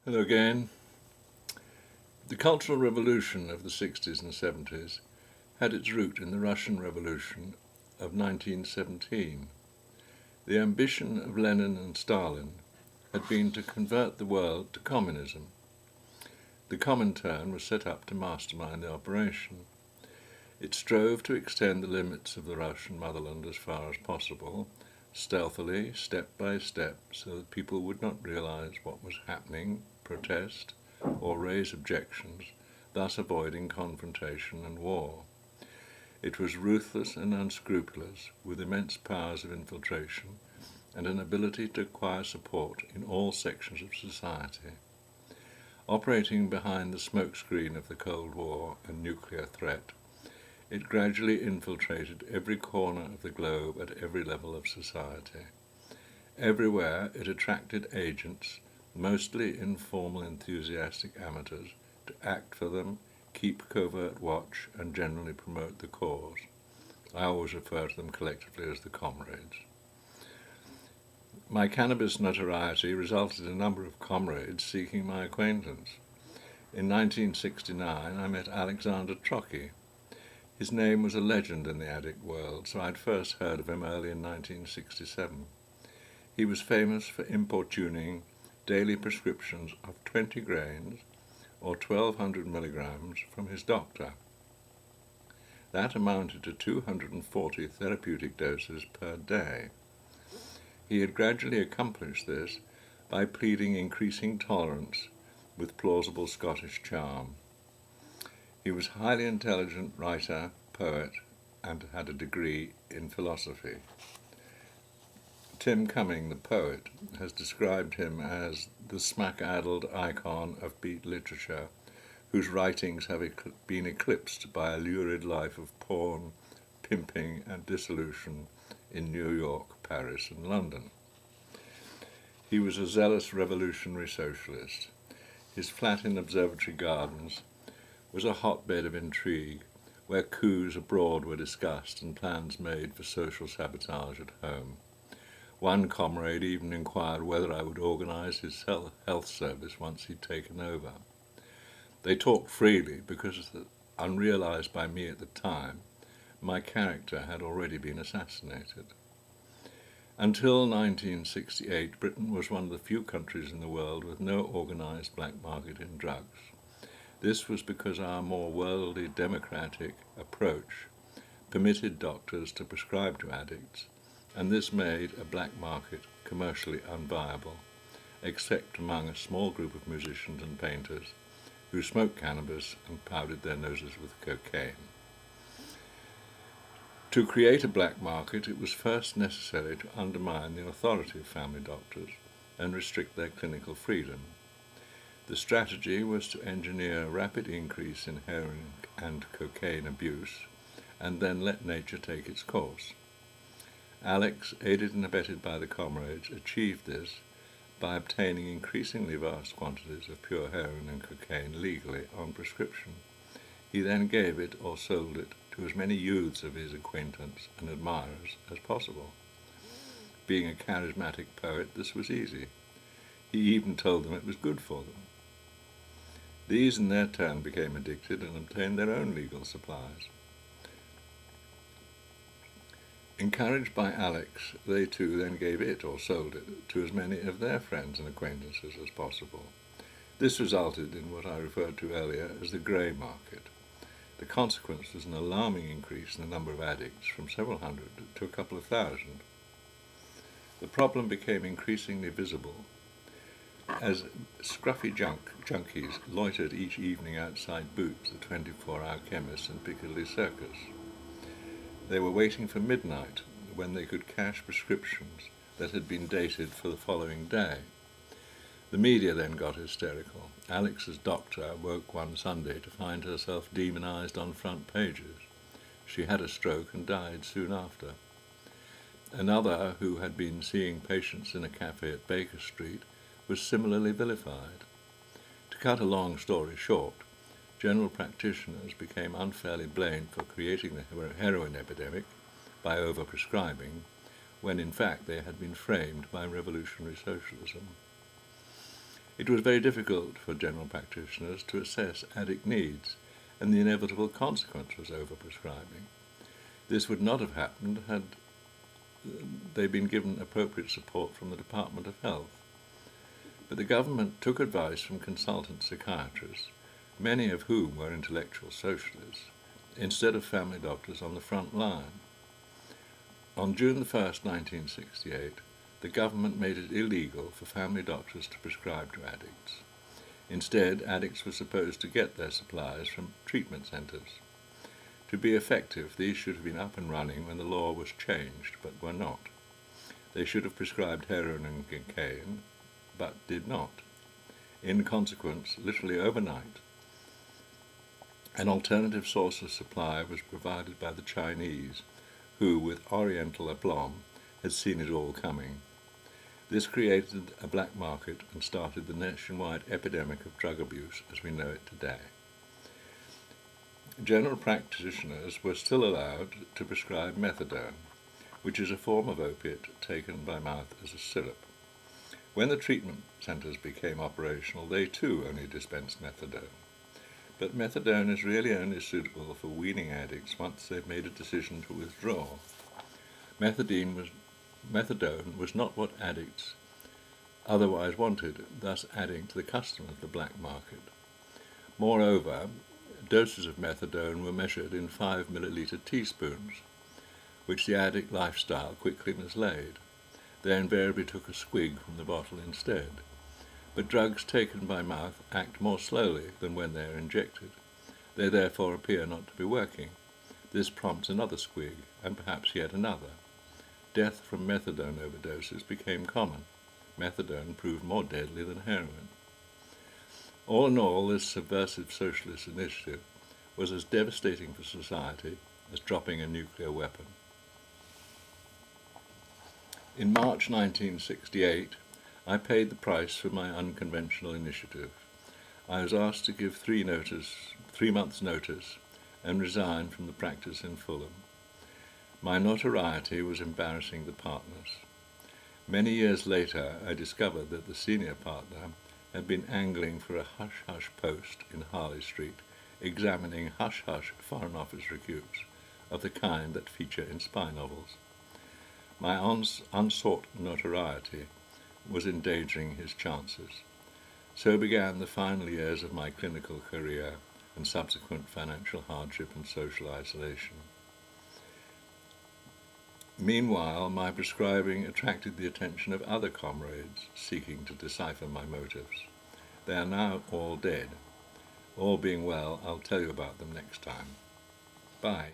Hello again. The Cultural Revolution of the 60s and 70s had its root in the Russian Revolution of 1917. The ambition of Lenin and Stalin had been to convert the world to communism. The Comintern was set up to mastermind the operation. It strove to extend the limits of the Russian motherland as far as possible, stealthily, step by step, so that people would not realize what was happening, protest, or raise objections, thus avoiding confrontation and war. It was ruthless and unscrupulous, with immense powers of infiltration and an ability to acquire support in all sections of society. Operating behind the smokescreen of the Cold War and nuclear threat, it gradually infiltrated every corner of the globe at every level of society. Everywhere it attracted agents, mostly informal enthusiastic amateurs, to act for them, keep covert watch, and generally promote the cause. I always refer to them collectively as the comrades. My cannabis notoriety resulted in a number of comrades seeking my acquaintance. In 1969 I met Alexander Trocky. His name was a legend in the addict world, so I'd first heard of him early in 1967. He was famous for importuning daily prescriptions of 20 grains or 1,200 milligrams from his doctor. That amounted to 240 therapeutic doses per day. He had gradually accomplished this by pleading increasing tolerance with plausible Scottish charm. He was a highly intelligent writer, poet, and had a degree in philosophy. Tim Cumming, the poet, has described him as the smack-addled icon of beat literature, whose writings have been eclipsed by a lurid life of porn, pimping, and dissolution in New York, Paris, and London. He was a zealous revolutionary socialist. His flat in Observatory Gardens was a hotbed of intrigue, where coups abroad were discussed and plans made for social sabotage at home. One comrade even inquired whether I would organize his health service once he'd taken over. They talked freely because, unrealized by me at the time, my character had already been assassinated. Until 1968, Britain was one of the few countries in the world with no organized black market in drugs. This was because our more worldly, democratic approach permitted doctors to prescribe to addicts, and this made a black market commercially unviable, except among a small group of musicians and painters who smoked cannabis and powdered their noses with cocaine. To create a black market, it was first necessary to undermine the authority of family doctors and restrict their clinical freedom. The strategy was to engineer a rapid increase in heroin and cocaine abuse, and then let nature take its course. Alex, aided and abetted by the comrades, achieved this by obtaining increasingly vast quantities of pure heroin and cocaine legally on prescription. He then gave it or sold it to as many youths of his acquaintance and admirers as possible. Being a charismatic poet, this was easy. He even told them it was good for them. These in their turn became addicted and obtained their own legal supplies. Encouraged by Alex, they too then gave it or sold it to as many of their friends and acquaintances as possible. This resulted in what I referred to earlier as the grey market. The consequence was an alarming increase in the number of addicts from several hundred to a couple of thousand. The problem became increasingly visible as scruffy junkies loitered each evening outside Boots, the 24-hour chemist in Piccadilly Circus. They were waiting for midnight when they could cash prescriptions that had been dated for the following day. The media then got hysterical. Alex's doctor woke one Sunday to find herself demonized on front pages. She had a stroke and died soon after. Another, who had been seeing patients in a cafe at Baker Street, was similarly vilified. To cut a long story short, general practitioners became unfairly blamed for creating the heroin epidemic by overprescribing, when in fact they had been framed by revolutionary socialism. It was very difficult for general practitioners to assess addict needs, and the inevitable consequence was overprescribing. This would not have happened had they been given appropriate support from the Department of Health. But the government took advice from consultant psychiatrists, many of whom were intellectual socialists, instead of family doctors on the front line. On June 1, 1968, the government made it illegal for family doctors to prescribe to addicts. Instead, addicts were supposed to get their supplies from treatment centres. To be effective, these should have been up and running when the law was changed, but were not. They should have prescribed heroin and cocaine, but did not. In consequence, literally overnight, an alternative source of supply was provided by the Chinese, who, with oriental aplomb, had seen it all coming. This created a black market and started the nationwide epidemic of drug abuse as we know it today. General practitioners were still allowed to prescribe methadone, which is a form of opiate taken by mouth as a syrup. When the treatment centres became operational, they too only dispensed methadone. But methadone is really only suitable for weaning addicts once they've made a decision to withdraw. Methadone was not what addicts otherwise wanted, thus adding to the custom of the black market. Moreover, doses of methadone were measured in 5 milliliter teaspoons, which the addict lifestyle quickly mislaid. They invariably took a swig from the bottle instead. But drugs taken by mouth act more slowly than when they are injected. They therefore appear not to be working. This prompts another squig, and perhaps yet another. Death from methadone overdoses became common. Methadone proved more deadly than heroin. All in all, this subversive socialist initiative was as devastating for society as dropping a nuclear weapon. In March 1968, I paid the price for my unconventional initiative. I was asked to give 3 months' notice and resign from the practice in Fulham. My notoriety was embarrassing the partners. Many years later, I discovered that the senior partner had been angling for a hush-hush post in Harley Street, examining hush-hush Foreign Office recruits of the kind that feature in spy novels. My unsought notoriety was endangering his chances. So began the final years of my clinical career and subsequent financial hardship and social isolation. Meanwhile, my prescribing attracted the attention of other comrades seeking to decipher my motives. They are now all dead. All being well, I'll tell you about them next time. Bye.